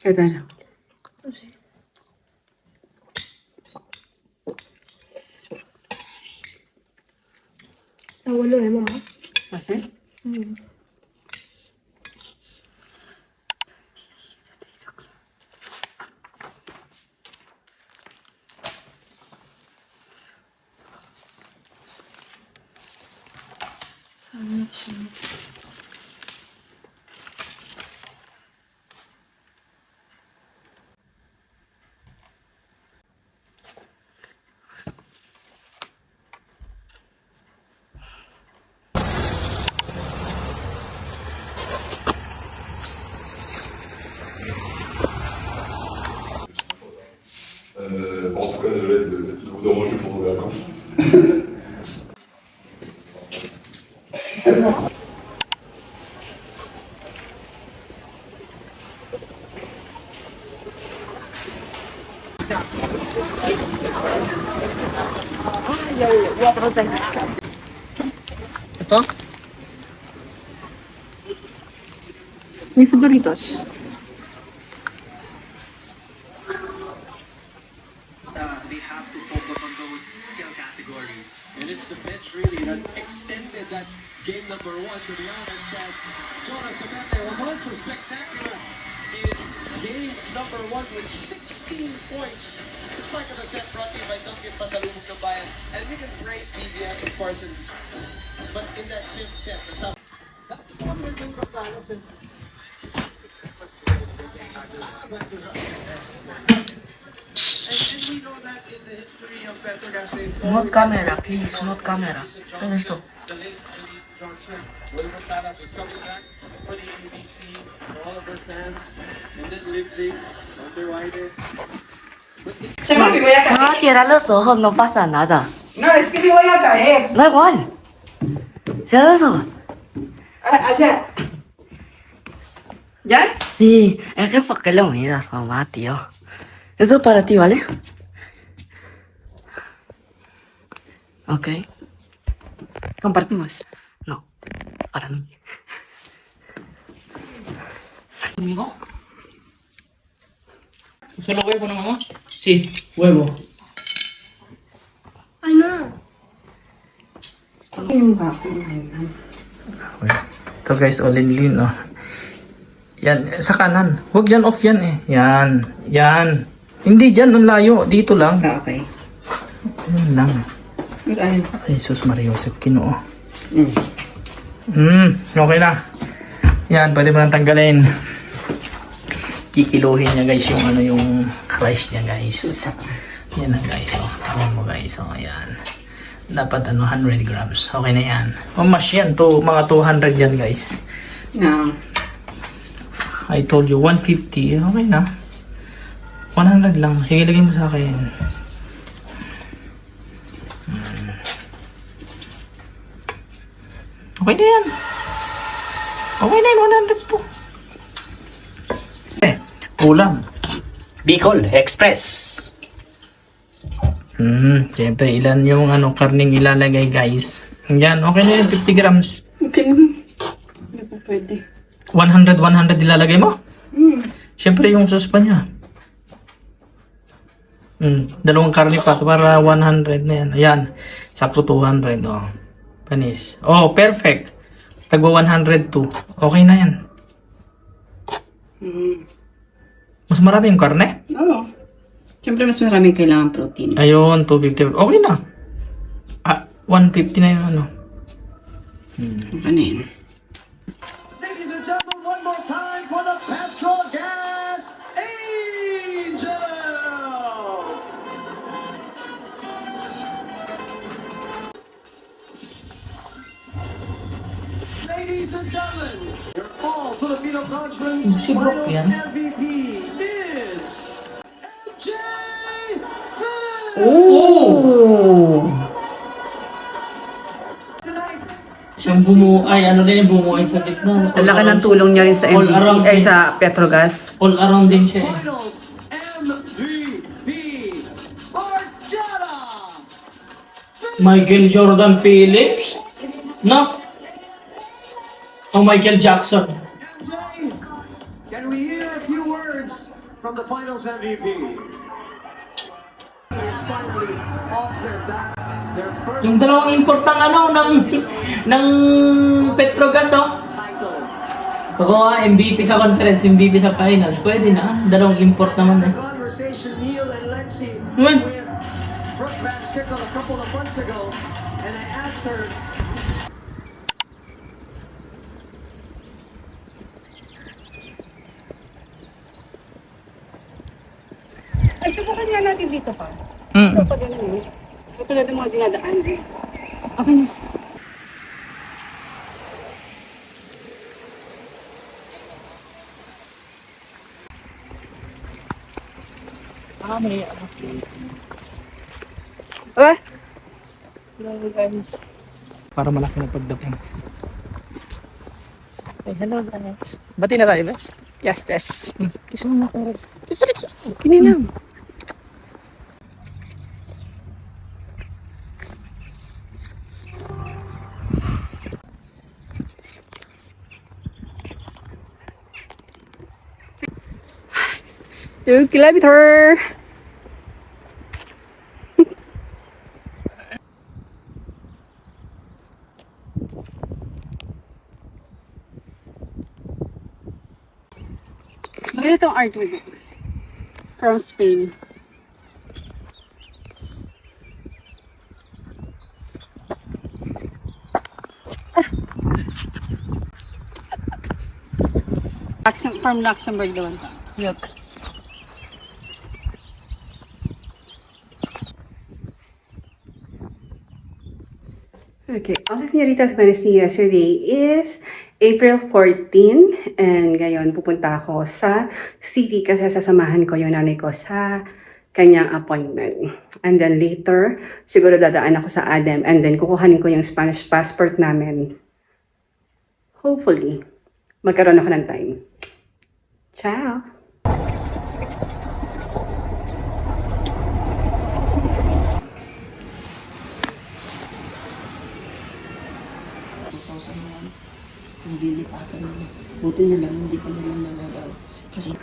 ¿Qué tal? Sí. Abuelo de mamá. ¿Así? En tout cas, désolé de vous déranger pour vos vacances. ¿Esto? Mis Doritos. They have to focus on those skill categories. And it's the bench really that extended that game number one, to be honest, as Jonas Amete was also spectacular in game number one with 16 points. Despite of the set brought in by Duncan Pasalubog ng Bayan. And we can praise BBS, of course, but in that fifth set, that's one way to Rosales. And we know that in the history of Petrogas, Not camera, please, not camera. ¿Qué es esto? the late Denise Johnson, Will Rosales was coming back for the ABC, for all of her fans, and then Lipsy, underwriter. Chama, me voy a Ah, caer. cierra los ojos, no pasa nada. No, es que me voy a caer. Da igual. Cierra los ojos. Allá. ¿Ya? Sí, es que ¿por qué lo miras, mamá, tío? Esto es para ti, ¿vale? Ok. Compartimos. No, para mí. ¿Conmigo? ¿Solo huevo, no, mamá? Sí, huevo. Ay, no. Ito guys, all-in-lean, oh. Yan, sa kanan. Huwag dyan, off yan eh. Yan, yan. Hindi dyan, ang layo. Dito lang. Ah, okay. Yan lang. Ay. Ay, sus Maria Josep, Kinoo. Okay na. Yan, pwede mo nang tanggalin. Kikiluhin niya guys yung ano yung rice niya guys. Yan na guys, oh. Tingnan mo guys, oh. Ayan. Dapat ano, 100 grams. Okay na yan. Mas yan, to, mga 200 yan guys. No. I told you, 150. Okay na. 100 lang. Sige, lagay mo sa akin. Okay na yan. Okay na yun, 100 po. Ulam. Bicol Express. Siyempre, ilan yung karning ilalagay, guys. Yan, okay na yun, 50 grams. Okay naman. Hindi po pwede. 100 ilalagay mo? Siyempre, yung sauce pa niya. Dalawang karne pa para 100 na yan. Ayan, sakto 200. Oh. Panis. Oh, perfect. Tagwa 102. Okay na yan. Mas marami yung karne? Oo. Siyempre, mas maraming kailangan protein. Ayun, 250. Okay na. 150 na yung Okay na yun. Ladies and gentlemen, one more time for the Petrogas Angels! Ladies and gentlemen, your all Filipino Conference Si Brock Finals yan. MVP is MJ Phillips! Oh! Tonight, Siyang din yung bumuo ay sa gitna. Ang laki ng tulong niya rin sa All around MVP, ay din. sa Petrogas. All around din siya eh. Finals MVP Margera! Michael Jordan Phillips? No? O Michael Jackson? MJ, can we hear a few words from the Finals MVP? Is finally off their back, their first Yung dalawang import ng Petrogas oh. title. Kukuha MVP sa conference, MVP sa finals. Pwede na. Dalawang import naman eh. Conversation Neil and Lexi Naman. with Brooke Van Sickle a couple of months ago, and I asked her, Ay, subukan nga natin dito pa. Mm. Ito pa ganun. Ito na yung mga dinadaan. Okay na. May Aba? Hello guys. para malaki na pagdating. Hey, hello guys. Bati na tayo, Bes? Yes, yes. Kiss mo na ako. Kiss ulit. Kini lang. Two kilometer. Maganda itong artwork from Spain. From Luxembourg naman ito. Yuck. Okay, Alas Señoritas, when I see yesterday is April 14 and ngayon pupunta ako sa city kasi sasamahan ko yung nanay ko sa kanyang appointment. And then later, siguro dadaan ako sa ADEM and then kukuhanin ko yung Spanish passport namin. Hopefully, magkaroon ako ng time. Ciao! Nililipatan nila. Buti na lang, hindi ko nila nalalaw. Kasi...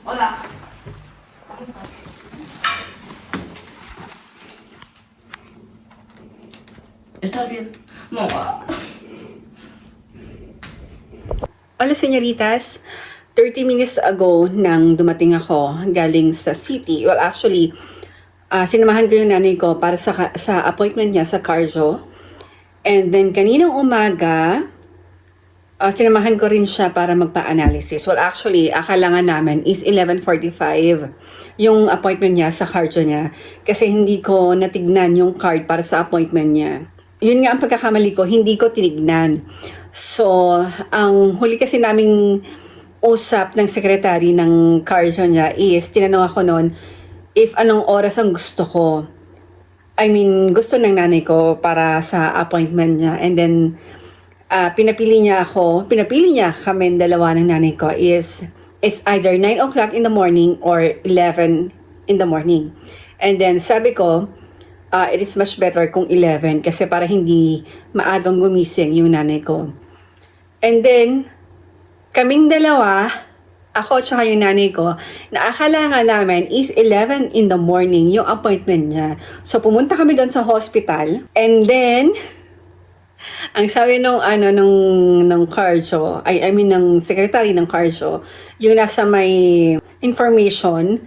Hola! ¿Estás bien? No. Hola, señoritas. 30 minutes ago nang dumating ako galing sa city. Well, actually, sinamahan ko yung nanay ko para sa appointment niya sa cardio. And then, kaninang umaga, sinamahan ko rin siya para magpa-analysis. Well, actually, akala nga namin is 11:45 yung appointment niya sa cardio niya. Kasi hindi ko natignan yung card para sa appointment niya. Yun nga ang pagkakamali ko, hindi ko tinignan. So, ang huli kasi naming usap ng secretary ng cardio niya is, tinanong ako noon if anong oras ang gusto ko. I mean, gusto ng nanay ko para sa appointment niya. And then, pinapili niya kami dalawa ng nanay ko is either 9 o'clock in the morning or 11 in the morning. And then, sabi ko, it is much better kung 11 kasi para hindi maagang gumising yung nanay ko. And then, kaming dalawa, ako tsaka yung nanay ko, naakala nga namin is 11 in the morning yung appointment niya. So, pumunta kami doon sa hospital. And then, ang sabi nung cardio, I mean ng secretary ng cardio, yung nasa may information,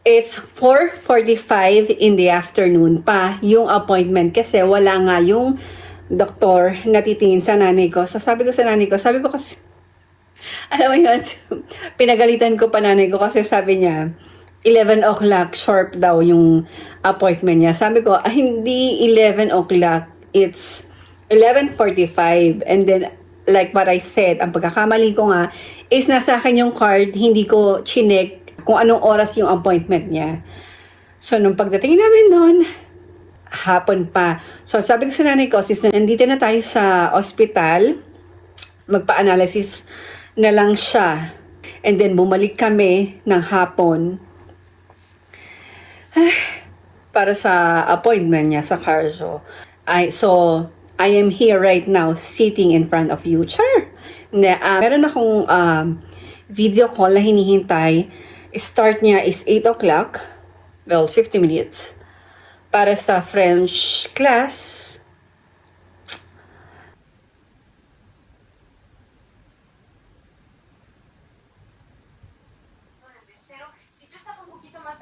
it's 4:45 in the afternoon pa yung appointment kasi wala nga yung doktor na titingin sa nanay ko. So sabi ko kasi, alam mo yun, pinagalitan ko pa nanay ko kasi sabi niya, 11 o'clock sharp daw yung appointment niya. Sabi ko, hindi 11 o'clock, it's 11:45. And then, like what I said, ang pagkakamali ko nga, is nasa akin yung card, hindi ko chinek kung anong oras yung appointment niya. So, nung pagdating namin doon, hapon pa. So, sabi ko sa nanay ko, sis, nandito na tayo sa ospital, magpa-analysis na lang siya. And then, bumalik kami ng hapon para sa appointment niya sa cardio. So, I am here right now, sitting in front of you. Char! Meron akong video call na hinihintay. Start niya is 8 o'clock. Well, 50 minutes. Para sa French class. Pero si tú estás un poquito más